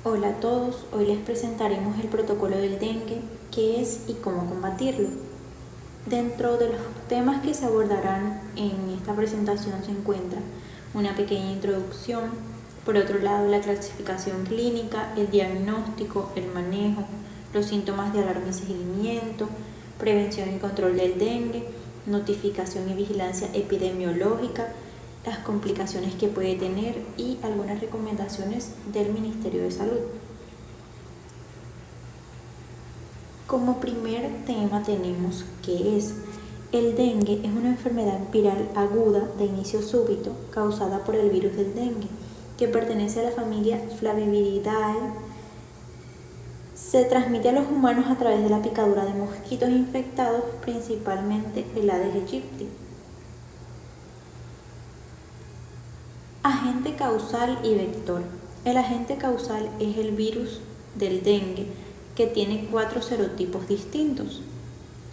Hola a todos, hoy les presentaremos el protocolo del dengue, qué es y cómo combatirlo. Dentro de los temas que se abordarán en esta presentación se encuentra una pequeña introducción, por otro lado la clasificación clínica, el diagnóstico, el manejo, los síntomas de alarma y seguimiento, prevención y control del dengue, notificación y vigilancia epidemiológica, las complicaciones que puede tener y algunas recomendaciones del Ministerio de Salud. Como primer tema tenemos que el dengue es una enfermedad viral aguda de inicio súbito causada por el virus del dengue, que pertenece a la familia Flaviviridae. Se transmite a los humanos a través de la picadura de mosquitos infectados, principalmente el Aedes aegypti. Agente causal y vector. El agente causal es el virus del dengue, que tiene 4 serotipos distintos.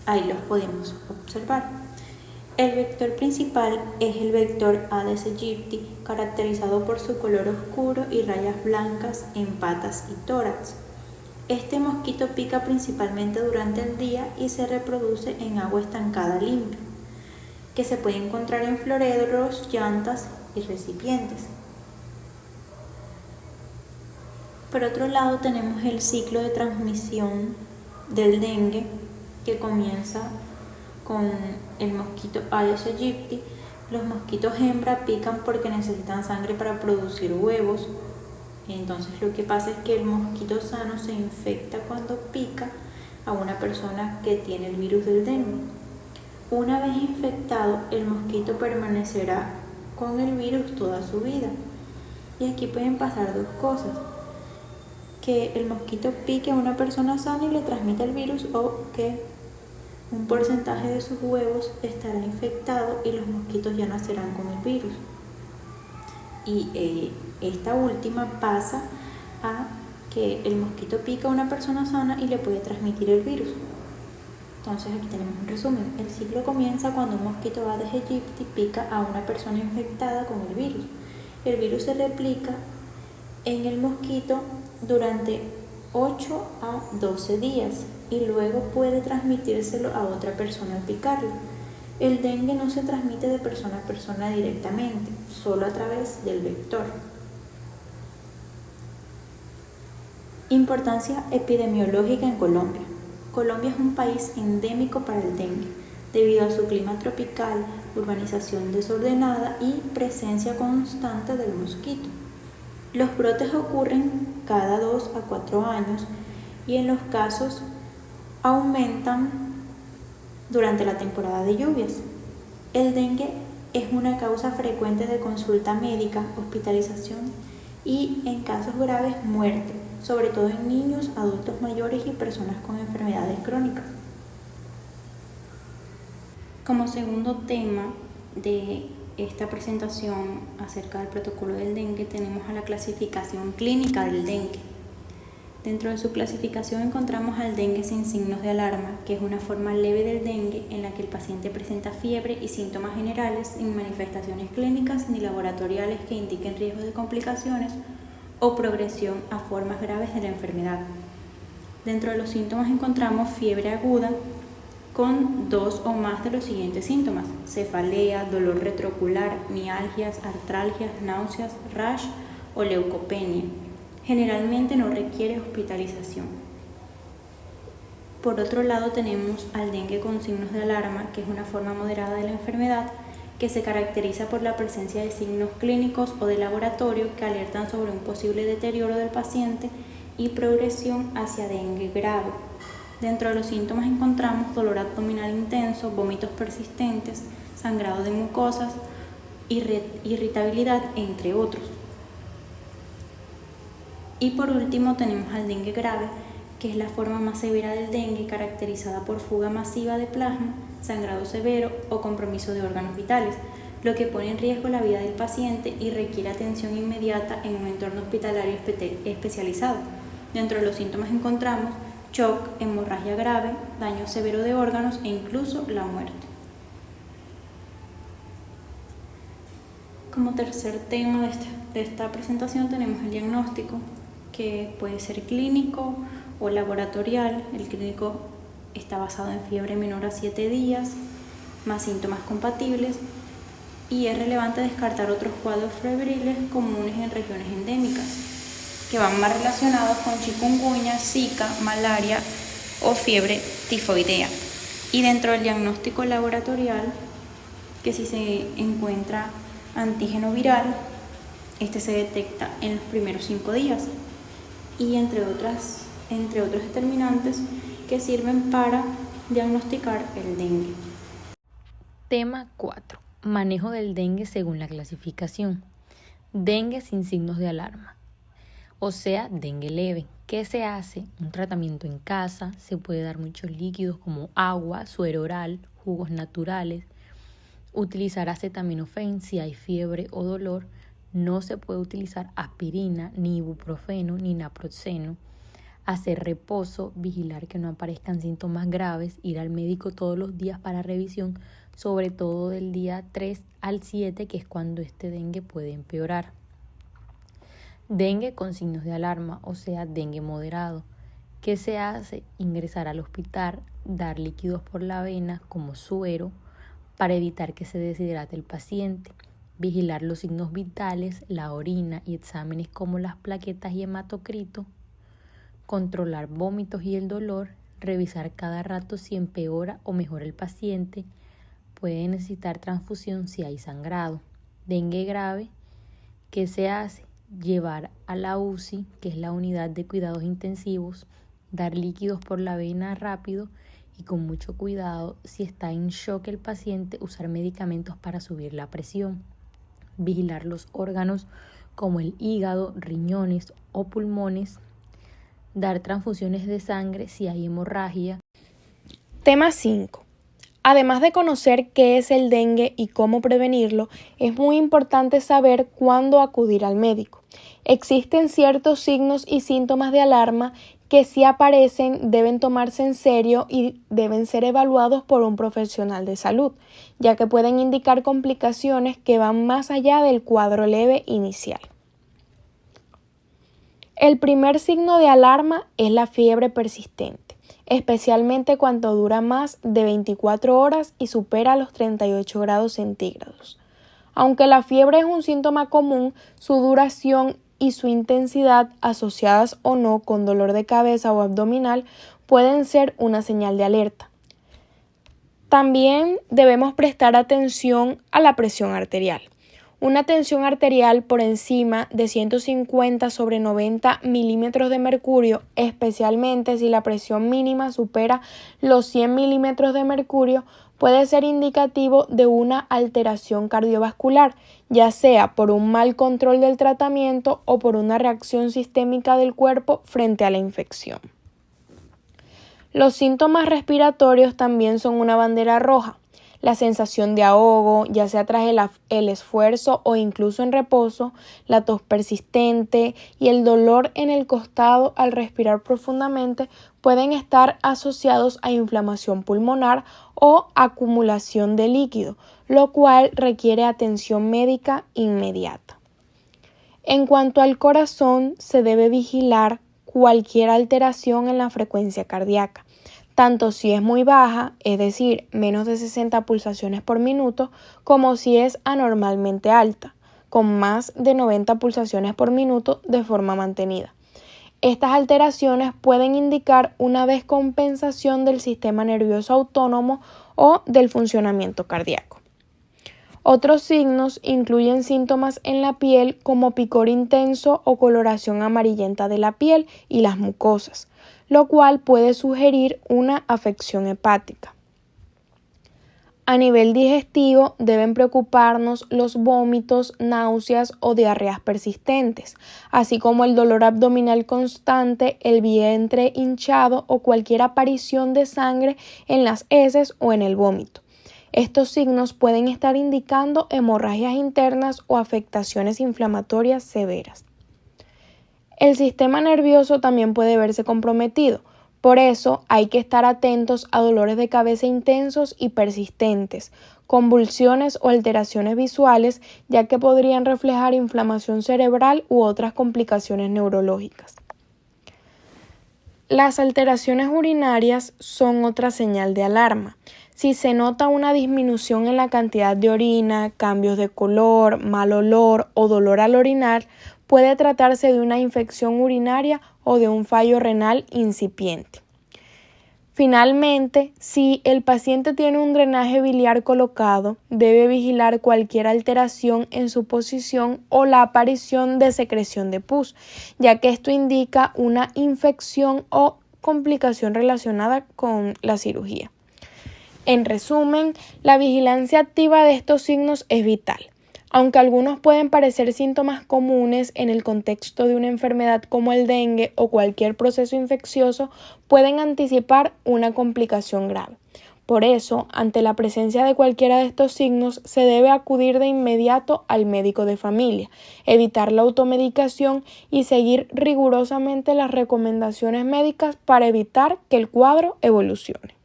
Ahí los podemos observar. El vector principal es el vector Aedes aegypti, caracterizado por su color oscuro y rayas blancas en patas y tórax. Este mosquito pica principalmente durante el día y se reproduce en agua estancada limpia, que se puede encontrar en floreros, llantas y recipientes. Por otro lado tenemos el ciclo de transmisión del dengue, que comienza con el mosquito Aedes aegypti. Los mosquitos hembra pican porque necesitan sangre para producir huevos. Entonces lo que pasa es que el mosquito sano se infecta cuando pica a una persona que tiene el virus del dengue. Una vez infectado, el mosquito permanecerá con el virus toda su vida. Y aquí pueden pasar dos cosas: que el mosquito pique a una persona sana y le transmita el virus, o que un porcentaje de sus huevos estará infectado y los mosquitos ya nacerán con el virus. Y esta última pasa a que el mosquito pica a una persona sana y le puede transmitir el virus. Entonces aquí tenemos un resumen. El ciclo comienza cuando un mosquito Aedes aegypti pica a una persona infectada con el virus. El virus se replica en el mosquito durante 8 a 12 días y luego puede transmitírselo a otra persona al picarlo. El dengue no se transmite de persona a persona directamente, solo a través del vector. Importancia epidemiológica en Colombia. Colombia es un país endémico para el dengue, debido a su clima tropical, urbanización desordenada y presencia constante del mosquito. Los brotes ocurren cada 2 a 4 años y en los casos aumentan durante la temporada de lluvias. El dengue es una causa frecuente de consulta médica, hospitalización y, en casos graves, muerte, sobre todo en niños, adultos mayores y personas con enfermedades crónicas. Como segundo tema de esta presentación acerca del protocolo del dengue tenemos a la clasificación clínica del dengue. Dentro de su clasificación encontramos al dengue sin signos de alarma, que es una forma leve del dengue en la que el paciente presenta fiebre y síntomas generales sin manifestaciones clínicas ni laboratoriales que indiquen riesgo de complicaciones o progresión a formas graves de la enfermedad. Dentro de los síntomas encontramos fiebre aguda con 2 o más de los siguientes síntomas: cefalea, dolor retroocular, mialgias, artralgias, náuseas, rash o leucopenia. Generalmente no requiere hospitalización. Por otro lado tenemos al dengue con signos de alarma, que es una forma moderada de la enfermedad que se caracteriza por la presencia de signos clínicos o de laboratorio que alertan sobre un posible deterioro del paciente y progresión hacia dengue grave. Dentro de los síntomas encontramos dolor abdominal intenso, vómitos persistentes, sangrado de mucosas, irritabilidad, entre otros. Y por último tenemos al dengue grave, que es la forma más severa del dengue, caracterizada por fuga masiva de plasma, sangrado severo o compromiso de órganos vitales, lo que pone en riesgo la vida del paciente y requiere atención inmediata en un entorno hospitalario especializado. Dentro de los síntomas encontramos shock, hemorragia grave, daño severo de órganos e incluso la muerte. Como tercer tema de esta presentación tenemos el diagnóstico. que puede ser clínico o laboratorial. El clínico está basado en fiebre menor a 7 días, más síntomas compatibles, y es relevante descartar otros cuadros febriles comunes en regiones endémicas, que van más relacionados con chikungunya, zika, malaria o fiebre tifoidea. Y dentro del diagnóstico laboratorial, que si se encuentra antígeno viral, este se detecta en los primeros 5 días, y entre otros determinantes que sirven para diagnosticar el dengue. Tema 4. Manejo del dengue según la clasificación. Dengue sin signos de alarma, o sea, dengue leve. ¿Qué se hace? Un tratamiento en casa, se puede dar muchos líquidos como agua, suero oral, jugos naturales, utilizar acetaminofén si hay fiebre o dolor. No se puede utilizar aspirina, ni ibuprofeno, ni naproxeno. Hacer reposo, vigilar que no aparezcan síntomas graves, ir al médico todos los días para revisión, sobre todo del día 3 al 7, que es cuando este dengue puede empeorar. Dengue con signos de alarma, o sea, dengue moderado. ¿Qué se hace? Ingresar al hospital, dar líquidos por la vena como suero para evitar que se deshidrate el paciente, vigilar los signos vitales, la orina y exámenes como las plaquetas y hematocrito, controlar vómitos y el dolor, revisar cada rato si empeora o mejora el paciente, puede necesitar transfusión si hay sangrado. Dengue grave, ¿qué se hace? Llevar a la UCI, que es la unidad de cuidados intensivos, dar líquidos por la vena rápido y con mucho cuidado. Si está en shock el paciente, usar medicamentos para subir la presión. Vigilar los órganos como el hígado, riñones o pulmones. Dar transfusiones de sangre si hay hemorragia. Tema 5. Además de conocer qué es el dengue y cómo prevenirlo, es muy importante saber cuándo acudir al médico. Existen ciertos signos y síntomas de alarma que si aparecen deben tomarse en serio y deben ser evaluados por un profesional de salud, ya que pueden indicar complicaciones que van más allá del cuadro leve inicial. El primer signo de alarma es la fiebre persistente, especialmente cuando dura más de 24 horas y supera los 38 grados centígrados. Aunque la fiebre es un síntoma común, su duración y su intensidad, asociadas o no con dolor de cabeza o abdominal, pueden ser una señal de alerta. También debemos prestar atención a la presión arterial. Una tensión arterial por encima de 150/90 milímetros de mercurio, especialmente si la presión mínima supera los 100 milímetros de mercurio, puede ser indicativo de una alteración cardiovascular, ya sea por un mal control del tratamiento o por una reacción sistémica del cuerpo frente a la infección. Los síntomas respiratorios también son una bandera roja. La sensación de ahogo, ya sea tras el esfuerzo o incluso en reposo, la tos persistente y el dolor en el costado al respirar profundamente pueden estar asociados a inflamación pulmonar o acumulación de líquido, lo cual requiere atención médica inmediata. En cuanto al corazón, se debe vigilar cualquier alteración en la frecuencia cardíaca, tanto si es muy baja, es decir, menos de 60 pulsaciones por minuto, como si es anormalmente alta, con más de 90 pulsaciones por minuto de forma mantenida. Estas alteraciones pueden indicar una descompensación del sistema nervioso autónomo o del funcionamiento cardíaco. Otros signos incluyen síntomas en la piel como picor intenso o coloración amarillenta de la piel y las mucosas, lo cual puede sugerir una afección hepática. A nivel digestivo deben preocuparnos los vómitos, náuseas o diarreas persistentes, así como el dolor abdominal constante, el vientre hinchado o cualquier aparición de sangre en las heces o en el vómito. Estos signos pueden estar indicando hemorragias internas o afectaciones inflamatorias severas. El sistema nervioso también puede verse comprometido, por eso hay que estar atentos a dolores de cabeza intensos y persistentes, convulsiones o alteraciones visuales, ya que podrían reflejar inflamación cerebral u otras complicaciones neurológicas. Las alteraciones urinarias son otra señal de alarma. Si se nota una disminución en la cantidad de orina, cambios de color, mal olor o dolor al orinar, puede tratarse de una infección urinaria o de un fallo renal incipiente. Finalmente, si el paciente tiene un drenaje biliar colocado, debe vigilar cualquier alteración en su posición o la aparición de secreción de pus, ya que esto indica una infección o complicación relacionada con la cirugía. En resumen, la vigilancia activa de estos signos es vital. Aunque algunos pueden parecer síntomas comunes en el contexto de una enfermedad como el dengue o cualquier proceso infeccioso, pueden anticipar una complicación grave. Por eso, ante la presencia de cualquiera de estos signos, se debe acudir de inmediato al médico de familia, evitar la automedicación y seguir rigurosamente las recomendaciones médicas para evitar que el cuadro evolucione.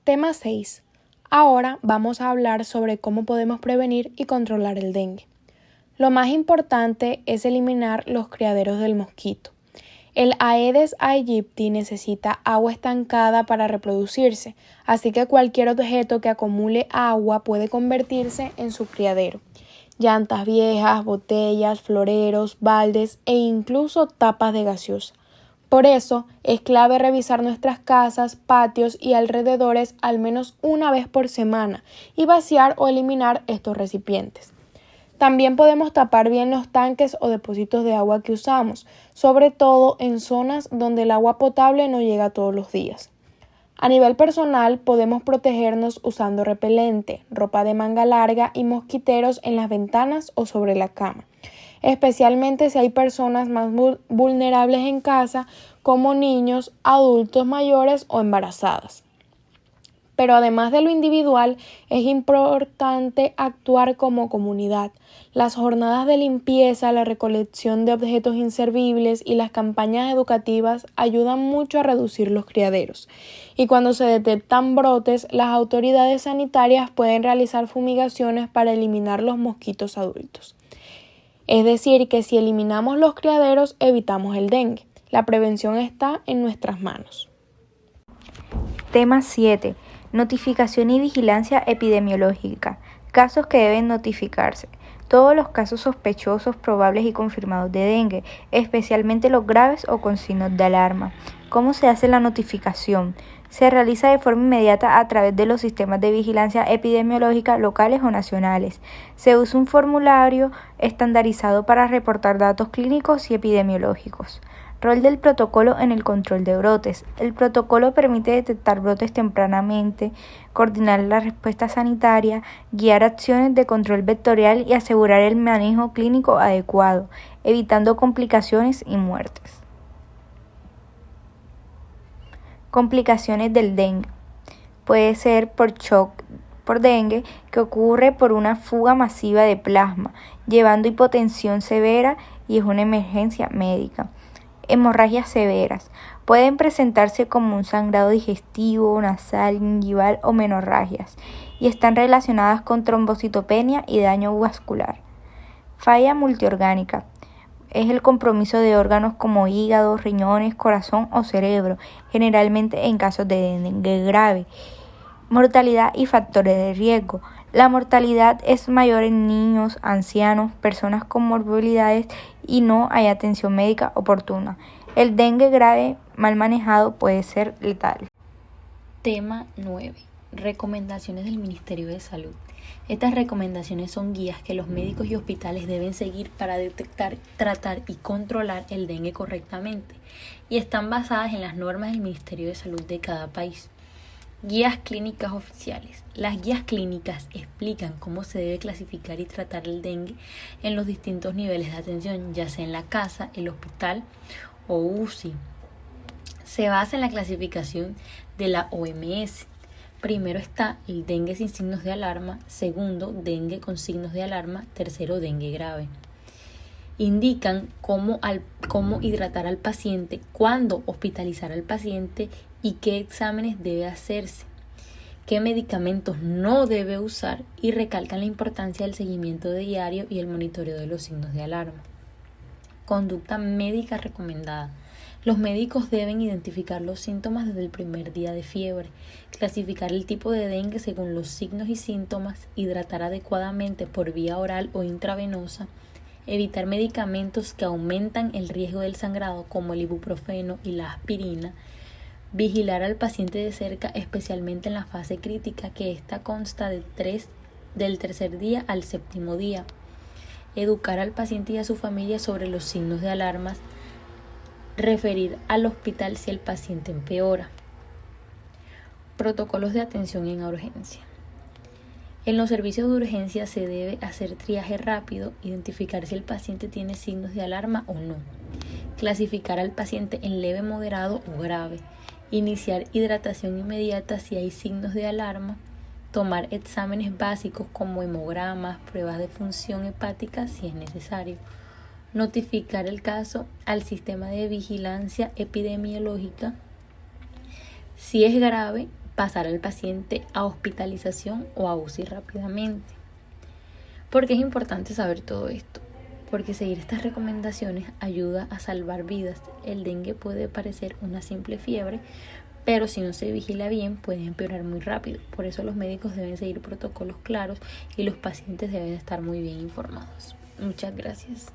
Tema 6. Ahora vamos a hablar sobre cómo podemos prevenir y controlar el dengue. Lo más importante es eliminar los criaderos del mosquito. El Aedes aegypti necesita agua estancada para reproducirse, así que cualquier objeto que acumule agua puede convertirse en su criadero. Llantas viejas, botellas, floreros, baldes e incluso tapas de gaseosa. Por eso, es clave revisar nuestras casas, patios y alrededores al menos una vez por semana y vaciar o eliminar estos recipientes. También podemos tapar bien los tanques o depósitos de agua que usamos, sobre todo en zonas donde el agua potable no llega todos los días. A nivel personal, podemos protegernos usando repelente, ropa de manga larga y mosquiteros en las ventanas o sobre la cama, especialmente si hay personas más vulnerables en casa, como niños, adultos mayores o embarazadas. Pero además de lo individual, es importante actuar como comunidad. Las jornadas de limpieza, la recolección de objetos inservibles y las campañas educativas ayudan mucho a reducir los criaderos. Y cuando se detectan brotes, las autoridades sanitarias pueden realizar fumigaciones para eliminar los mosquitos adultos. Es decir, que si eliminamos los criaderos, evitamos el dengue. La prevención está en nuestras manos. Tema 7. Notificación y vigilancia epidemiológica. Casos que deben notificarse. Todos los casos sospechosos, probables y confirmados de dengue, especialmente los graves o con signos de alarma. ¿Cómo se hace la notificación? Se realiza de forma inmediata a través de los sistemas de vigilancia epidemiológica locales o nacionales. Se usa un formulario estandarizado para reportar datos clínicos y epidemiológicos. Rol del protocolo en el control de brotes. El protocolo permite detectar brotes tempranamente, coordinar la respuesta sanitaria, guiar acciones de control vectorial y asegurar el manejo clínico adecuado, evitando complicaciones y muertes. Complicaciones del dengue. Puede ser por shock por dengue, que ocurre por una fuga masiva de plasma, llevando hipotensión severa y es una emergencia médica. Hemorragias severas. Pueden presentarse como un sangrado digestivo, nasal, gingival o menorragias y están relacionadas con trombocitopenia y daño vascular. Falla multiorgánica. Es el compromiso de órganos como hígado, riñones, corazón o cerebro, generalmente en casos de dengue grave. Mortalidad y factores de riesgo. La mortalidad es mayor en niños, ancianos, personas con morbilidades y no hay atención médica oportuna. El dengue grave mal manejado puede ser letal. Tema 9. Recomendaciones del Ministerio de Salud. Estas recomendaciones son guías que los médicos y hospitales deben seguir para detectar, tratar y controlar el dengue correctamente y están basadas en las normas del Ministerio de Salud de cada país. Guías clínicas oficiales. Las guías clínicas explican cómo se debe clasificar y tratar el dengue en los distintos niveles de atención, ya sea en la casa, el hospital o UCI. Se basa en la clasificación de la OMS. Primero está el dengue sin signos de alarma, segundo, dengue con signos de alarma, tercero, dengue grave. Indican cómo hidratar al paciente, cuándo hospitalizar al paciente y qué exámenes debe hacerse, qué medicamentos no debe usar y recalcan la importancia del seguimiento diario y el monitoreo de los signos de alarma. Conducta médica recomendada. Los médicos deben identificar los síntomas desde el primer día de fiebre, clasificar el tipo de dengue según los signos y síntomas, hidratar adecuadamente por vía oral o intravenosa, evitar medicamentos que aumentan el riesgo del sangrado como el ibuprofeno y la aspirina, vigilar al paciente de cerca, especialmente en la fase crítica, que esta consta del tercer día al séptimo día, educar al paciente y a su familia sobre los signos de alarmas, referir al hospital si el paciente empeora. Protocolos de atención en urgencia. En los servicios de urgencia se debe hacer triaje rápido, identificar si el paciente tiene signos de alarma o no, clasificar al paciente en leve, moderado o grave, iniciar hidratación inmediata si hay signos de alarma, tomar exámenes básicos como hemogramas, pruebas de función hepática si es necesario, notificar el caso al sistema de vigilancia epidemiológica. Si es grave, pasar al paciente a hospitalización o a UCI rápidamente. ¿Por qué es importante saber todo esto? Porque seguir estas recomendaciones ayuda a salvar vidas. El dengue puede parecer una simple fiebre, pero si no se vigila bien puede empeorar muy rápido. Por eso los médicos deben seguir protocolos claros y los pacientes deben estar muy bien informados. Muchas gracias.